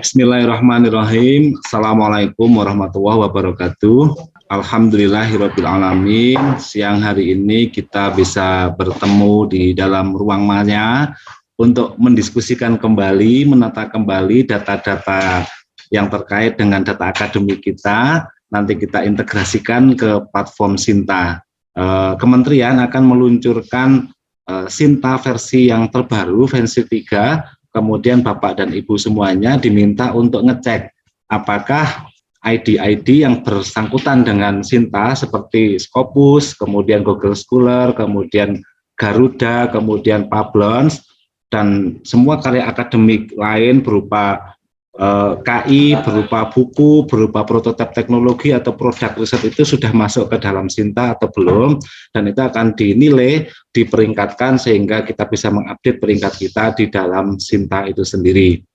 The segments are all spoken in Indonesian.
Bismillahirrahmanirrahim. Assalamualaikum warahmatullahi wabarakatuh. Alhamdulillahirabbil alamin. Siang hari ini kita bisa bertemu di dalam ruang maya untuk mendiskusikan kembali, menata kembali data-data yang terkait dengan data akademik kita. Nanti kita integrasikan ke platform Sinta. Kementerian akan meluncurkan Sinta versi yang terbaru, versi 3. Kemudian Bapak dan Ibu semuanya diminta untuk ngecek apakah ID-ID yang bersangkutan dengan Sinta seperti Scopus, kemudian Google Scholar, kemudian Garuda, kemudian Pablons, dan semua karya akademik lain berupa KI, berupa buku, berupa prototipe teknologi atau produk riset itu sudah masuk ke dalam Sinta atau belum, dan itu akan dinilai, diperingkatkan sehingga kita bisa mengupdate peringkat kita di dalam Sinta itu sendiri.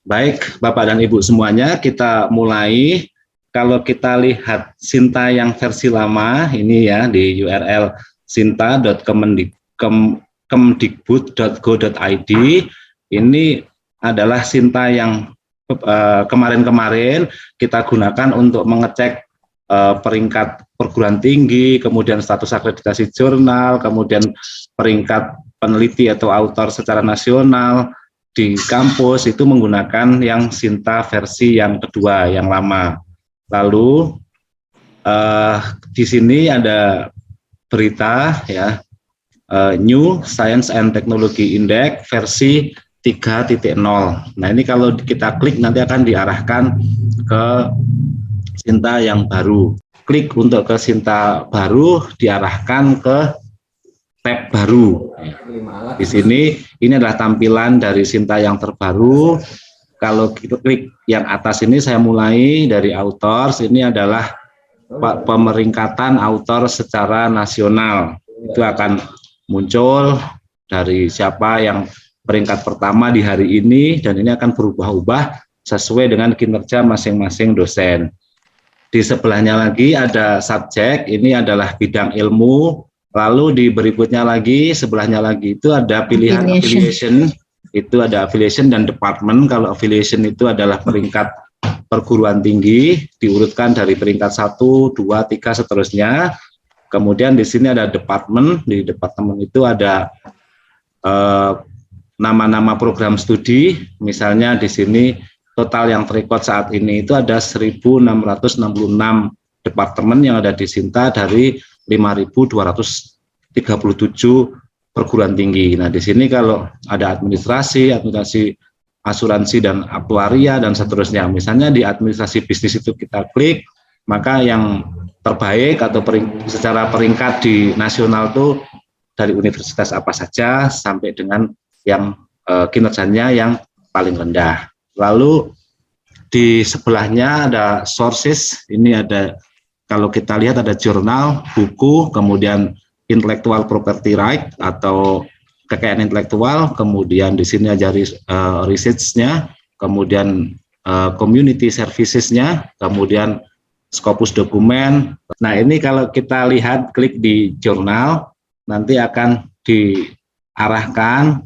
Baik, Bapak dan Ibu semuanya, kita mulai. Kalau kita lihat Sinta yang versi lama, ini ya di URL sinta.kemdikbud.go.id, ini adalah Sinta yang kemarin-kemarin kita gunakan untuk mengecek peringkat perguruan tinggi, kemudian status akreditasi jurnal, kemudian peringkat peneliti atau autor secara nasional di kampus, itu menggunakan yang Sinta versi yang kedua, yang lama. Lalu di sini ada berita ya, New Science and Technology Index versi 3.0. Nah, ini kalau kita klik nanti akan diarahkan ke Sinta yang baru. Klik untuk ke Sinta baru, diarahkan ke tab baru. Di sini ini adalah tampilan dari Sinta yang terbaru. Kalau kita klik yang atas ini, saya mulai dari authors. Ini adalah pemeringkatan author secara nasional. Itu akan muncul dari siapa yang peringkat pertama di hari ini, dan ini akan berubah-ubah sesuai dengan kinerja masing-masing dosen. Di sebelahnya lagi ada subjek, ini adalah bidang ilmu, lalu di berikutnya lagi, sebelahnya lagi itu ada pilihan affiliation, itu ada affiliation dan department. Kalau affiliation itu adalah peringkat perguruan tinggi, diurutkan dari peringkat 1, 2, 3, seterusnya. Kemudian di sini ada department, di departemen itu ada nama-nama program studi, misalnya di sini total yang terrecord saat ini itu ada 1.666 departemen yang ada di Sinta dari 5.237 perguruan tinggi. Nah, di sini kalau ada administrasi asuransi dan aktuaria dan seterusnya. Misalnya di administrasi bisnis itu kita klik, maka yang terbaik atau secara peringkat di nasional itu dari universitas apa saja sampai dengan yang kinerjanya yang paling rendah. Lalu di sebelahnya ada sources, ini ada, kalau kita lihat ada jurnal, buku, kemudian intellectual property right atau kekayaan intelektual, kemudian di sini ada research-nya, kemudian community services-nya, kemudian Scopus dokumen. Nah, ini kalau kita lihat, klik di jurnal, nanti akan diarahkan.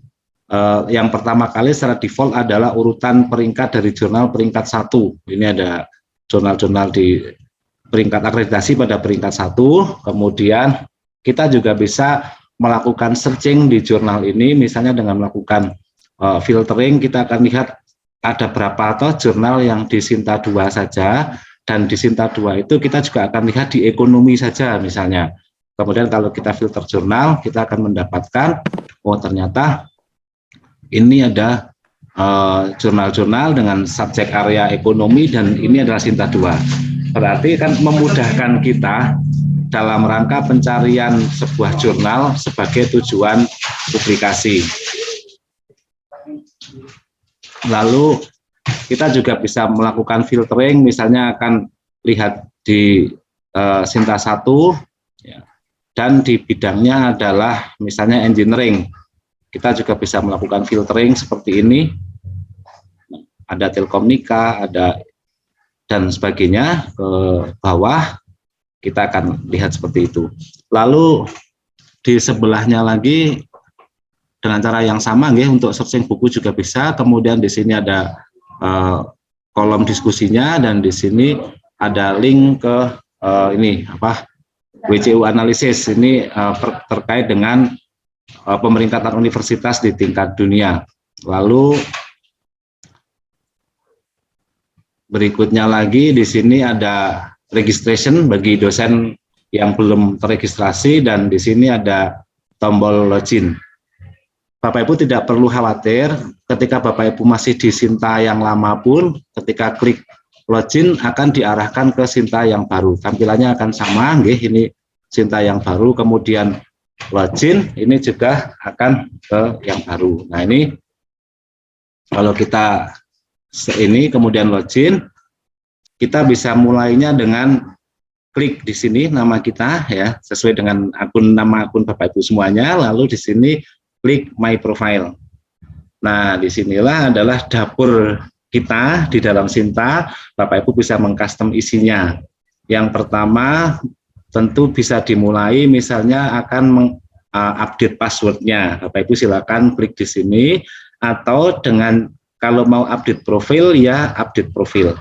Yang pertama kali secara default adalah urutan peringkat dari jurnal peringkat 1. Ini ada jurnal-jurnal di peringkat akreditasi pada peringkat 1. Kemudian kita juga bisa melakukan searching di jurnal ini, misalnya dengan melakukan filtering. Kita akan lihat ada berapa atau jurnal yang di Sinta 2 saja, dan di Sinta 2 itu kita juga akan lihat di ekonomi saja misalnya. Kemudian kalau kita filter jurnal, kita akan mendapatkan, oh ternyata ini ada jurnal-jurnal dengan subjek area ekonomi, dan ini adalah Sinta 2. Berarti kan memudahkan kita dalam rangka pencarian sebuah jurnal sebagai tujuan publikasi. Lalu kita juga bisa melakukan filtering, misalnya akan lihat di Sinta 1, ya, dan di bidangnya adalah misalnya engineering. Kita juga bisa melakukan filtering seperti ini, ada Telkomnika, ada dan sebagainya. Ke bawah kita akan lihat seperti itu. Lalu di sebelahnya lagi dengan cara yang sama, untuk searching buku juga bisa. Kemudian di sini ada kolom diskusinya, dan di sini ada link ke ini apa, WCU analisis ini terkait dengan pemeringkatan universitas di tingkat dunia. Lalu berikutnya lagi di sini ada registration bagi dosen yang belum terregistrasi, dan di sini ada tombol login. Bapak Ibu tidak perlu khawatir ketika Bapak Ibu masih di Sinta yang lama pun, ketika klik login akan diarahkan ke Sinta yang baru. Tampilannya akan sama, ini Sinta yang baru, kemudian login, ini juga akan ke yang baru. Nah ini kalau kita ini kemudian login, kita bisa mulainya dengan klik di sini nama kita ya, sesuai dengan nama akun Bapak Ibu semuanya, lalu di sini klik My Profile. Nah, disinilah adalah dapur kita di dalam Sinta. Bapak Ibu bisa mengcustom isinya. Yang pertama tentu bisa dimulai misalnya akan mengupdate passwordnya. Bapak Ibu silakan klik di sini, atau dengan kalau mau update profil ya update profil.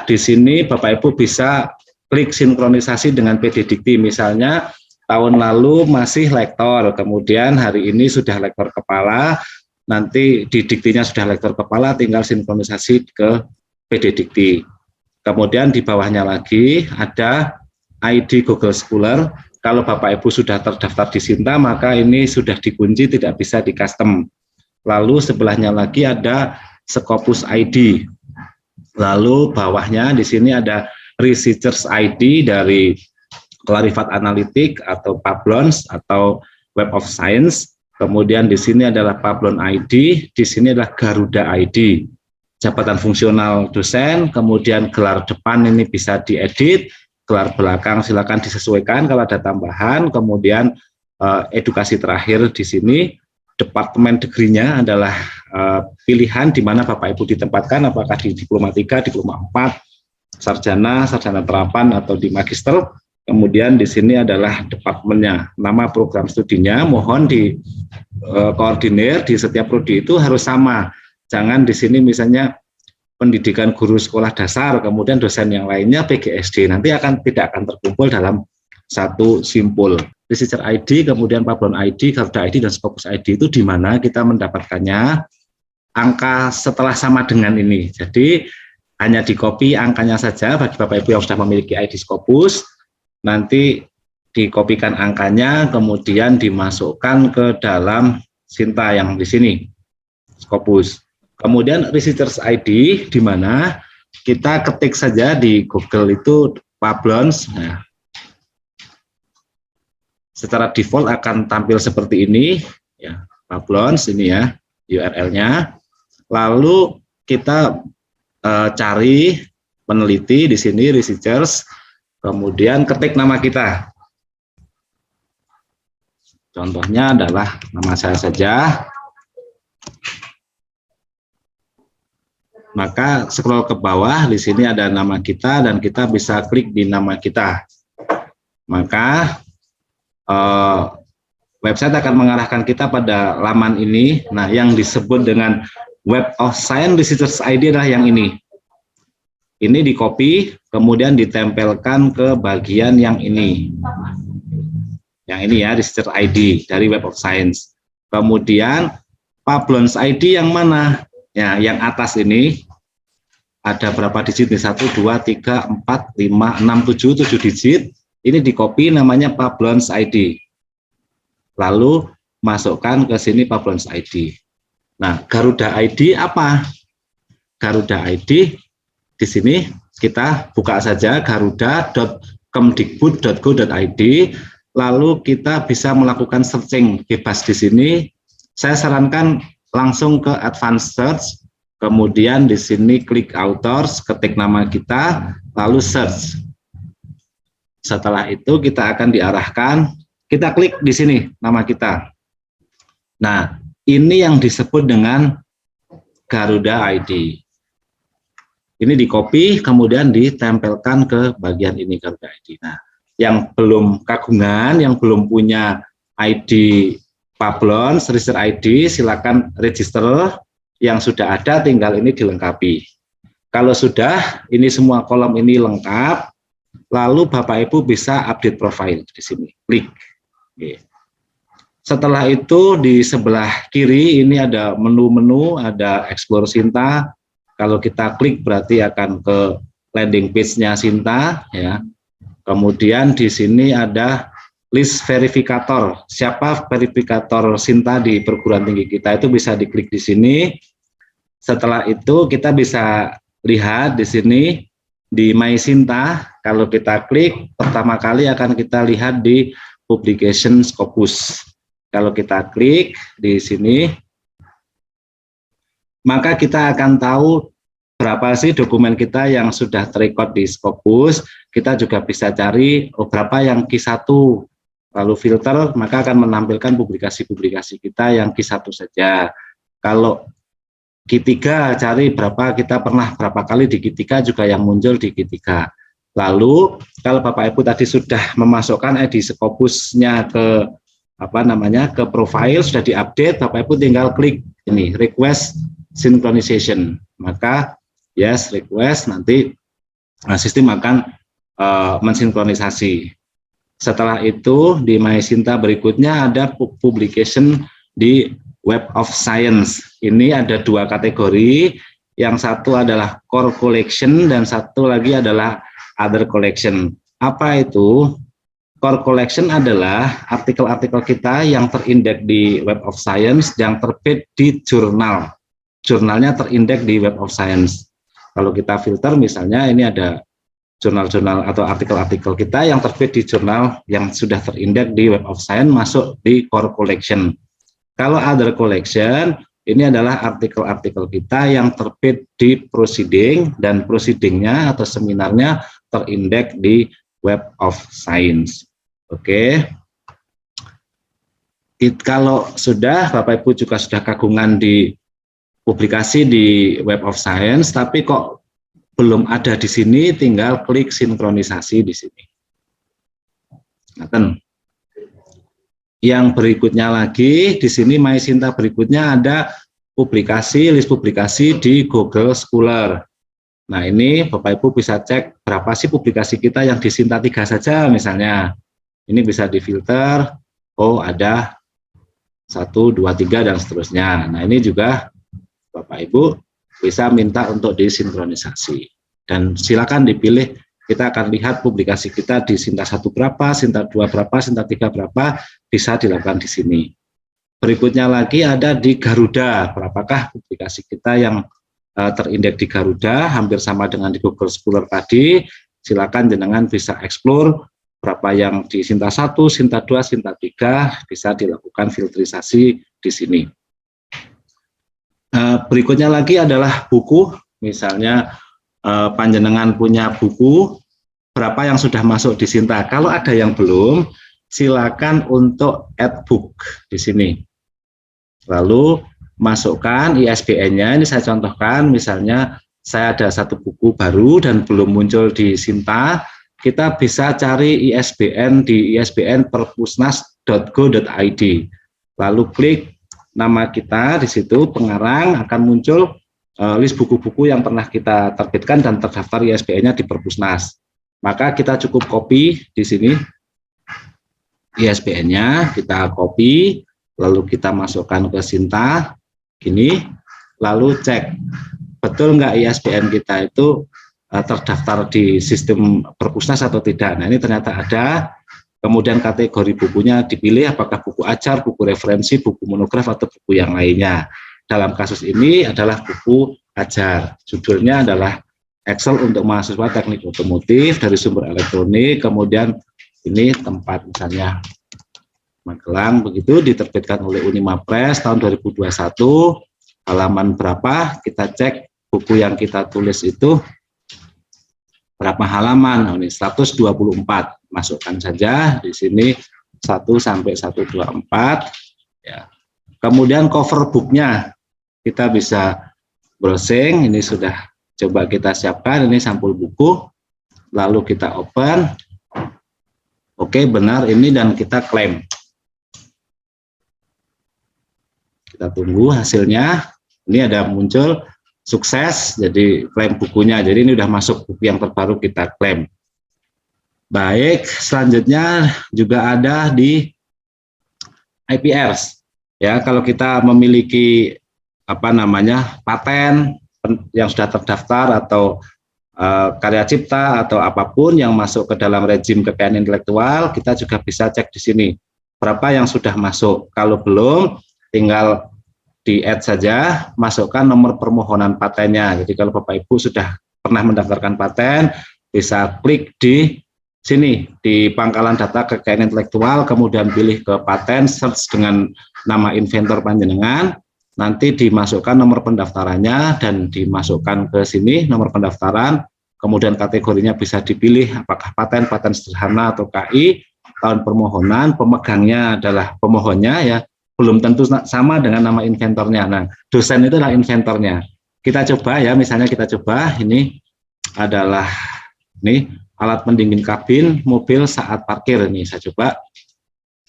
Di sini Bapak Ibu bisa klik sinkronisasi dengan PD Dikti, misalnya tahun lalu masih lektor, kemudian hari ini sudah lektor kepala, nanti di diktinya sudah lektor kepala, tinggal sinkronisasi ke PD Dikti. Kemudian di bawahnya lagi ada ID Google Scholar. Kalau Bapak Ibu sudah terdaftar di Sinta, maka ini sudah dikunci, tidak bisa di custom. Lalu sebelahnya lagi ada Scopus ID. Lalu bawahnya di sini ada Researchers ID dari Clarivate Analytics atau Pablons atau Web of Science. Kemudian di sini adalah Pablon ID, di sini adalah Garuda ID. Jabatan fungsional dosen, kemudian gelar depan ini bisa diedit, gelar belakang silakan disesuaikan kalau ada tambahan. Kemudian edukasi terakhir di sini, departemen degree-nya adalah pilihan di mana Bapak Ibu ditempatkan, apakah di diploma 3, diploma 4, sarjana, sarjana terapan atau di magister. Kemudian di sini adalah departemennya, nama program studinya, mohon di koordinir di setiap prodi itu harus sama. Jangan di sini misalnya pendidikan guru sekolah dasar, kemudian dosen yang lainnya PGSD, nanti tidak akan terkumpul dalam satu simpul. Researcher ID, kemudian Pablon ID, Garuda ID, dan Scopus ID itu di mana kita mendapatkannya angka setelah sama dengan ini. Jadi hanya di copy angkanya saja bagi Bapak Ibu yang sudah memiliki ID Scopus, nanti dikopikan angkanya, kemudian dimasukkan ke dalam Sinta yang di sini, Scopus. Kemudian Researchers ID, di mana kita ketik saja di Google itu Pablons. Nah, secara default akan tampil seperti ini, ya, Pablons ini ya URL-nya. Lalu kita cari peneliti di sini, researchers. Kemudian ketik nama kita. Contohnya adalah nama saya saja. Maka scroll ke bawah, di sini ada nama kita dan kita bisa klik di nama kita. Maka website akan mengarahkan kita pada laman ini. Nah, yang disebut dengan Web of Science Researchers ID adalah yang ini. Ini di copy, kemudian ditempelkan ke bagian yang ini. Yang ini ya, Researcher ID dari Web of Science. Kemudian Pablons ID yang mana? Ya, yang atas ini ada berapa digit nih? 1, 2, 3, 4, 5, 6, 7 digit. Ini di copy namanya Pablons ID. Lalu masukkan ke sini Pablons ID. Nah, Garuda ID apa? Garuda ID di sini kita buka saja garuda.kemdikbud.go.id, lalu kita bisa melakukan searching bebas di sini. Saya sarankan langsung ke advanced search, kemudian di sini klik authors, ketik nama kita, lalu search. Setelah itu kita akan diarahkan, kita klik di sini nama kita. Nah, ini yang disebut dengan Garuda ID. Ini di copy, kemudian ditempelkan ke bagian ini Garuda ID. Nah, yang belum kagungan, yang belum punya ID Pablons, Researcher ID, silakan register. Yang sudah ada tinggal ini dilengkapi. Kalau sudah, ini semua kolom ini lengkap, lalu Bapak Ibu bisa update profile di sini. Klik. Oke. Setelah itu di sebelah kiri ini ada menu-menu, ada Explore Sinta. Kalau kita klik berarti akan ke landing page-nya Sinta, ya. Kemudian di sini ada list verifikator. Siapa verifikator Sinta di perguruan tinggi kita itu bisa diklik di sini. Setelah itu kita bisa lihat di sini di My Sinta. Kalau kita klik, pertama kali akan kita lihat di Publication Scopus. Kalau kita klik di sini, maka kita akan tahu berapa sih dokumen kita yang sudah terrecord di Scopus. Kita juga bisa cari berapa yang Q1, lalu filter, maka akan menampilkan publikasi-publikasi kita yang Q1 saja. Kalau Q3 cari berapa, kita pernah berapa kali di Q3 juga yang muncul di Q3. Lalu kalau Bapak Ibu tadi sudah memasukkan ID Scopusnya ke ke profile, sudah diupdate, Bapak Ibu tinggal klik ini request synchronization, maka yes request, nanti sistem akan mensinkronisasi. Setelah itu di My Sinta berikutnya ada publication di Web of Science. Ini ada dua kategori, yang satu adalah core collection dan satu lagi adalah other collection. Apa itu? Core collection adalah artikel-artikel kita yang terindeks di Web of Science yang terbit di jurnal. Jurnalnya terindeks di Web of Science. Kalau kita filter misalnya ini ada jurnal-jurnal atau artikel-artikel kita yang terbit di jurnal yang sudah terindeks di Web of Science masuk di core collection. Kalau other collection, ini adalah artikel-artikel kita yang terbit di proceeding dan proceedingnya atau seminarnya terindeks di Web of Science. Oke. Kalau sudah, Bapak Ibu juga sudah kagungan di publikasi di Web of Science, tapi kok belum ada di sini, tinggal klik sinkronisasi di sini. Nah, yang berikutnya lagi di sini My Sinta berikutnya ada publikasi, list publikasi di Google Scholar. Nah, ini Bapak Ibu bisa cek berapa sih publikasi kita yang di Sinta 3 saja misalnya. Ini bisa difilter, oh ada 1, 2, 3 dan seterusnya. Nah, ini juga Bapak Ibu bisa minta untuk disinkronisasi. Dan silakan dipilih, kita akan lihat publikasi kita di Sinta 1 berapa, Sinta 2 berapa, Sinta 3 berapa, bisa dilakukan di sini. Berikutnya lagi ada di Garuda, berapakah publikasi kita yang terindeks di Garuda, hampir sama dengan di Google Scholar tadi. Silakan jenengan bisa explore berapa yang di Sinta 1, Sinta 2, Sinta 3, bisa dilakukan filterisasi di sini. Berikutnya lagi adalah buku, misalnya panjenengan punya buku, berapa yang sudah masuk di Sinta. Kalau ada yang belum, silakan untuk add book di sini. Lalu masukkan ISBN-nya, ini saya contohkan, misalnya saya ada satu buku baru dan belum muncul di Sinta, kita bisa cari ISBN di isbn.perpusnas.go.id. Lalu klik nama kita di situ, pengarang, akan muncul list buku-buku yang pernah kita terbitkan dan terdaftar ISBN-nya di Perpusnas. Maka kita cukup copy di sini ISBN-nya, kita copy, lalu kita masukkan ke Sinta, gini, lalu cek betul nggak ISBN kita itu terdaftar di sistem Perpusnas atau tidak. Nah, ini ternyata ada. Kemudian kategori bukunya dipilih apakah buku ajar, buku referensi, buku monograf atau buku yang lainnya. Dalam kasus ini adalah buku ajar. Judulnya adalah Excel untuk mahasiswa teknik otomotif dari sumber elektronik. Kemudian ini tempat misalnya Magelang, begitu diterbitkan oleh Unima Press tahun 2021. Halaman berapa? Kita cek buku yang kita tulis itu berapa halaman. Nah, ini 124. Masukkan saja di sini 1 sampai 124. Ya. Kemudian cover booknya kita bisa browsing. Ini sudah coba kita siapkan. Ini sampul buku. Lalu kita open. Oke, benar ini dan kita klaim. Kita tunggu hasilnya. Ini ada muncul sukses, jadi klaim bukunya. Jadi ini udah masuk buku yang terbaru, kita klaim. Baik, selanjutnya juga ada di IPRs. Ya, kalau kita memiliki paten yang sudah terdaftar atau karya cipta atau apapun yang masuk ke dalam rezim kekayaan intelektual, kita juga bisa cek di sini berapa yang sudah masuk. Kalau belum, tinggal di add saja, masukkan nomor permohonan patennya. Jadi kalau Bapak Ibu sudah pernah mendaftarkan paten, bisa klik di sini di pangkalan data kekayaan intelektual, kemudian pilih ke paten, search dengan nama inventor panjenengan, nanti dimasukkan nomor pendaftarannya dan dimasukkan ke sini nomor pendaftaran, kemudian kategorinya bisa dipilih apakah paten, paten sederhana atau KI, tahun permohonan, pemegangnya adalah pemohonnya ya, belum tentu sama dengan nama inventornya. Nah, dosen itu adalah inventornya. Kita coba ya, misalnya kita coba ini adalah ini alat pendingin kabin mobil saat parkir. Ini saya coba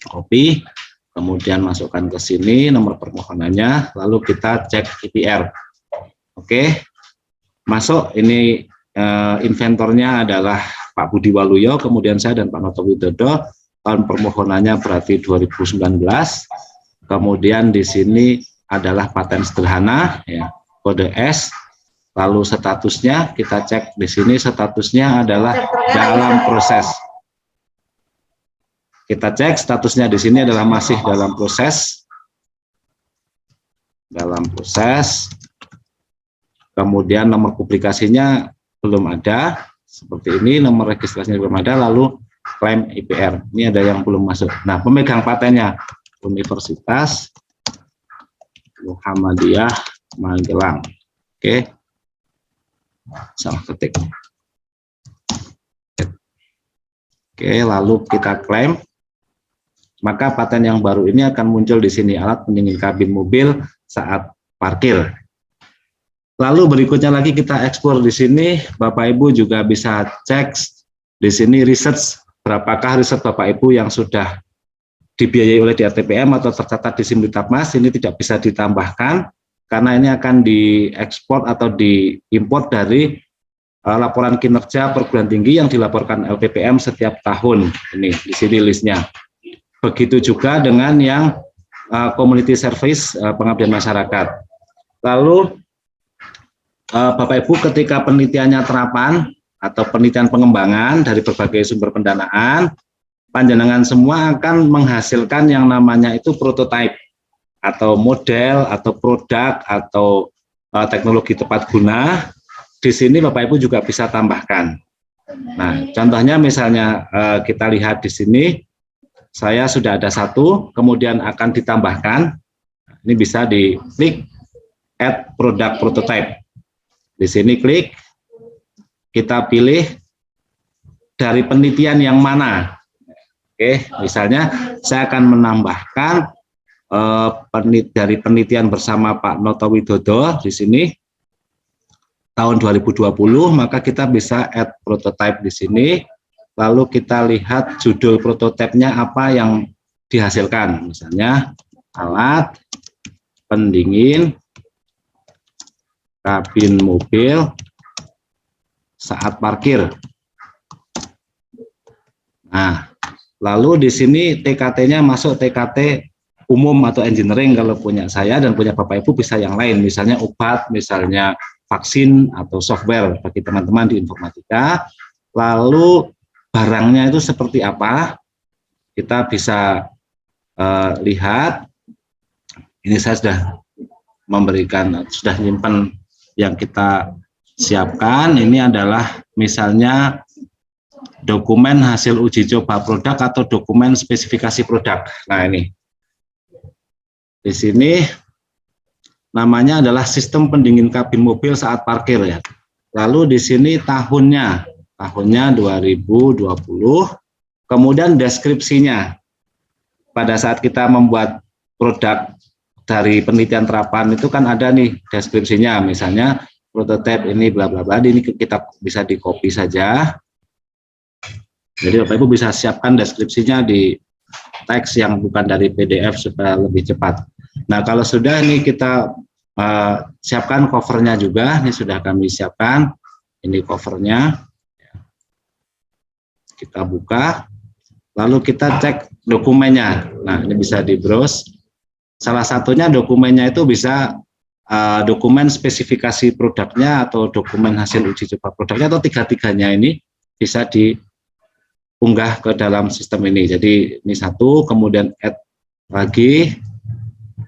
copy, kemudian masukkan ke sini nomor permohonannya, lalu kita cek IPR. Oke, masuk. Ini inventornya adalah Pak Budi Waluyo, kemudian saya dan Pak Noto Widodo. Tahun permohonannya berarti 2019. Kemudian di sini adalah paten sederhana, ya, kode S. Lalu statusnya kita cek di sini, statusnya adalah dalam proses. Kita cek statusnya di sini adalah masih dalam proses. Dalam proses. Kemudian nomor publikasinya belum ada, seperti ini, nomor registrasinya belum ada, lalu klaim IPR. Ini ada yang belum masuk. Nah, pemegang patennya Universitas Muhammadiyah Magelang. Oke. Salah ketik. Oke, lalu kita klaim. Maka paten yang baru ini akan muncul di sini, alat pendingin kabin mobil saat parkir. Lalu berikutnya lagi kita ekspor di sini. Bapak Ibu juga bisa cek di sini research, berapakah riset Bapak Ibu yang sudah dibiayai oleh DRTPM atau tercatat di Simlitapmas. Ini tidak bisa ditambahkan karena ini akan diekspor atau diimport dari laporan kinerja perguruan tinggi yang dilaporkan LPPM setiap tahun. Ini di sini listnya. Begitu juga dengan yang community service, pengabdian masyarakat. Lalu Bapak Ibu ketika penelitiannya terapan atau penelitian pengembangan dari berbagai sumber pendanaan, panjenengan semua akan menghasilkan yang namanya itu prototype atau model atau produk atau teknologi tepat guna. Di sini Bapak Ibu juga bisa tambahkan. Nah, contohnya misalnya kita lihat di sini, saya sudah ada satu, kemudian akan ditambahkan. Ini bisa diklik add product prototype. Di sini klik, kita pilih dari penelitian yang mana. Oke, misalnya saya akan menambahkan dari penelitian bersama Pak Noto Widodo di sini tahun 2020, maka kita bisa add prototype di sini. Lalu kita lihat judul prototipenya apa yang dihasilkan, misalnya alat pendingin kabin mobil saat parkir. Nah, lalu di sini TKT-nya masuk TKT umum atau engineering kalau punya saya dan punya Bapak Ibu bisa yang lain, misalnya obat, misalnya vaksin atau software bagi teman-teman di informatika. Lalu barangnya itu seperti apa, kita bisa lihat. Ini saya sudah memberikan, sudah nyimpen yang kita siapkan. Ini adalah misalnya dokumen hasil uji coba produk atau dokumen spesifikasi produk. Nah, ini di sini namanya adalah sistem pendingin kabin mobil saat parkir ya. Lalu di sini tahunnya 2020, kemudian deskripsinya. Pada saat kita membuat produk dari penelitian terapan itu kan ada nih deskripsinya, misalnya prototipe ini bla bla bla, ini kita bisa di copy saja. Jadi Bapak Ibu bisa siapkan deskripsinya di teks yang bukan dari PDF supaya lebih cepat. Nah, kalau sudah ini kita siapkan covernya juga. Ini sudah kami siapkan, ini covernya. Kita buka, lalu kita cek dokumennya. Nah, ini bisa di browse. Salah satunya dokumennya itu bisa dokumen spesifikasi produknya atau dokumen hasil uji coba produknya, atau tiga-tiganya ini bisa diunggah ke dalam sistem ini. Jadi ini satu, kemudian add lagi,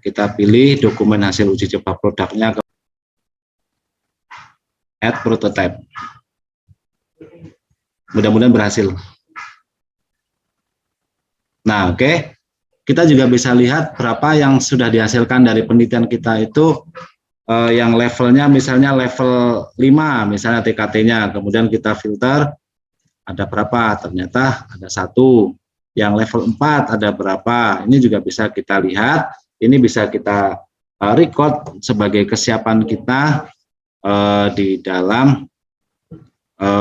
kita pilih dokumen hasil uji coba produknya, add prototype. Mudah-mudahan berhasil. Nah, oke. Kita juga bisa lihat berapa yang sudah dihasilkan dari penelitian kita itu, yang levelnya misalnya level 5, misalnya TKT-nya, kemudian kita filter, ada berapa, ternyata ada 1. Yang level 4 ada berapa, ini juga bisa kita lihat, ini bisa kita record sebagai kesiapan kita di dalam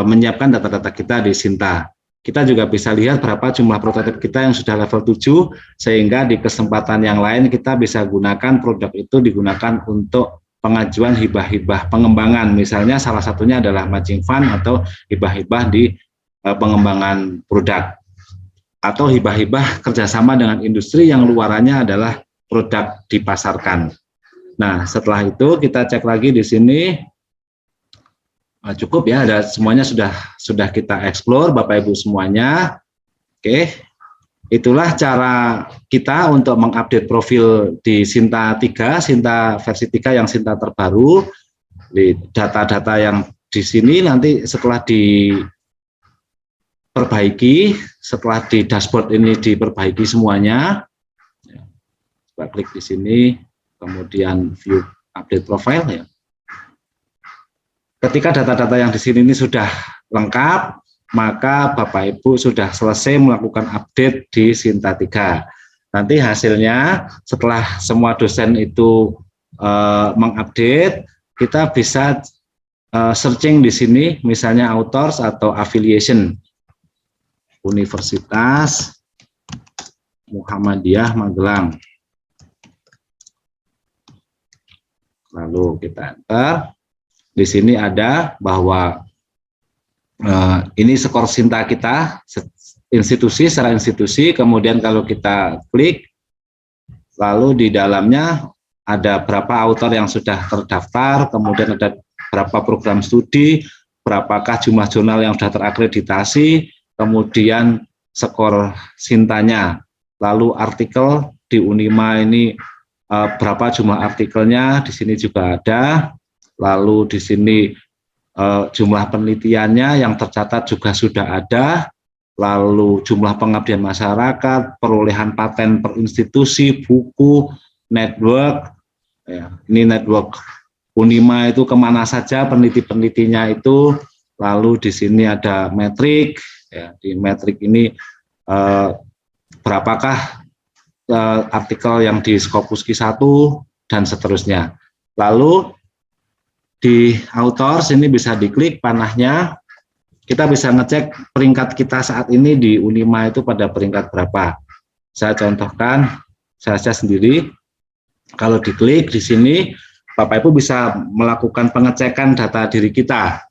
menyiapkan data-data kita di Sinta. Kita juga bisa lihat berapa jumlah prototipe kita yang sudah level 7, sehingga di kesempatan yang lain kita bisa gunakan produk itu digunakan untuk pengajuan hibah-hibah pengembangan. Misalnya salah satunya adalah matching fund atau hibah-hibah di pengembangan produk. Atau hibah-hibah kerjasama dengan industri yang luarannya adalah produk dipasarkan. Nah, setelah itu kita cek lagi di sini. Cukup ya, ada semuanya sudah kita explore Bapak Ibu semuanya. Oke, itulah cara kita untuk mengupdate profil di Sinta 3, Sinta versi 3 yang Sinta terbaru. Di data-data yang di sini nanti setelah diperbaiki, setelah di dashboard ini diperbaiki semuanya, coba klik di sini, kemudian view update profile ya. Ketika data-data yang di sini ini sudah lengkap, maka Bapak Ibu sudah selesai melakukan update di Sinta 3. Nanti hasilnya setelah semua dosen itu mengupdate, kita bisa searching di sini, misalnya authors atau affiliation. Universitas Muhammadiyah Magelang. Lalu kita enter. Di sini ada bahwa ini skor Sinta kita, institusi secara institusi, kemudian kalau kita klik, lalu di dalamnya ada berapa author yang sudah terdaftar, kemudian ada berapa program studi, berapakah jumlah jurnal yang sudah terakreditasi, kemudian skor Sintanya, lalu artikel di Unima ini berapa jumlah artikelnya, di sini juga ada. Lalu di sini jumlah penelitiannya yang tercatat juga sudah ada, lalu jumlah pengabdian masyarakat, perolehan paten per institusi, buku, network, ya, ini network Unima itu kemana saja peneliti-penelitinya itu, lalu di sini ada metrik, ya, di metrik ini berapakah artikel yang di Scopus Q1 dan seterusnya. Lalu di authors ini bisa diklik panahnya, kita bisa ngecek peringkat kita saat ini di Unima itu pada peringkat berapa. Saya contohkan saya sendiri, kalau diklik di sini, Bapak Ibu bisa melakukan pengecekan data diri kita.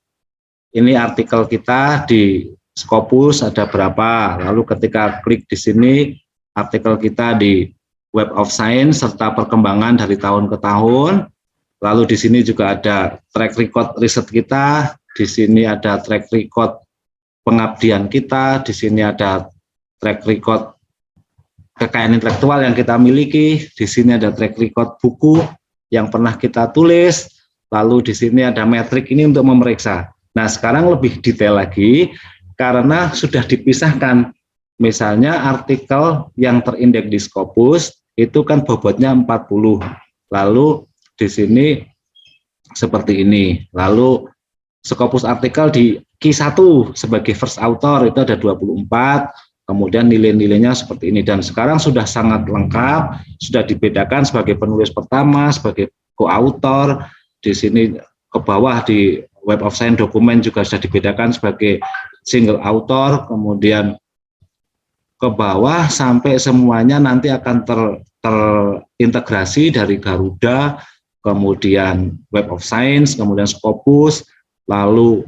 Ini artikel kita di Scopus ada berapa, lalu ketika klik di sini, artikel kita di Web of Science serta perkembangan dari tahun ke tahun. Lalu di sini juga ada track record riset kita, di sini ada track record pengabdian kita, di sini ada track record kekayaan intelektual yang kita miliki, di sini ada track record buku yang pernah kita tulis, lalu di sini ada metrik ini untuk memeriksa. Nah, sekarang lebih detail lagi karena sudah dipisahkan. Misalnya artikel yang terindeks di Scopus itu kan bobotnya 40. Lalu di sini seperti ini. Lalu Scopus artikel di Q1 sebagai first author itu ada 24, kemudian nilai-nilainya seperti ini. Dan sekarang sudah sangat lengkap, sudah dibedakan sebagai penulis pertama, sebagai co-author. Di sini ke bawah di Web of Science dokumen juga sudah dibedakan sebagai single author, kemudian ke bawah sampai semuanya nanti akan terintegrasi dari Garuda, kemudian Web of Science, kemudian Scopus, lalu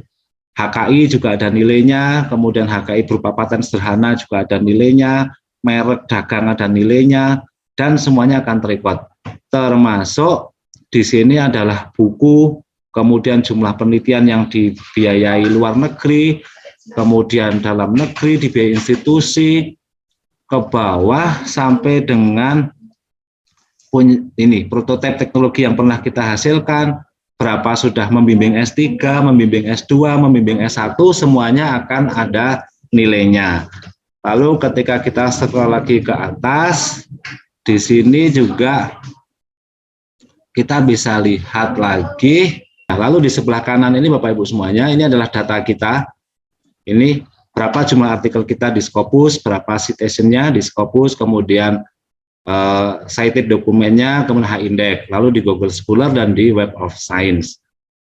HKI juga ada nilainya, kemudian HKI berupa paten sederhana juga ada nilainya, merek dagang ada nilainya, dan semuanya akan terrecord. Termasuk di sini adalah buku, kemudian jumlah penelitian yang dibiayai luar negeri, kemudian dalam negeri, dibiayai institusi, ke bawah sampai dengan ini prototipe teknologi yang pernah kita hasilkan, berapa sudah membimbing S3, membimbing S2, membimbing S1, semuanya akan ada nilainya. Lalu ketika kita scroll lagi ke atas, di sini juga kita bisa lihat lagi. Nah, lalu di sebelah kanan ini Bapak Ibu semuanya, ini adalah data kita. Ini berapa jumlah artikel kita di Scopus, berapa citation-nya di Scopus, kemudian cited dokumennya, kemudian H-index, lalu di Google Scholar dan di Web of Science.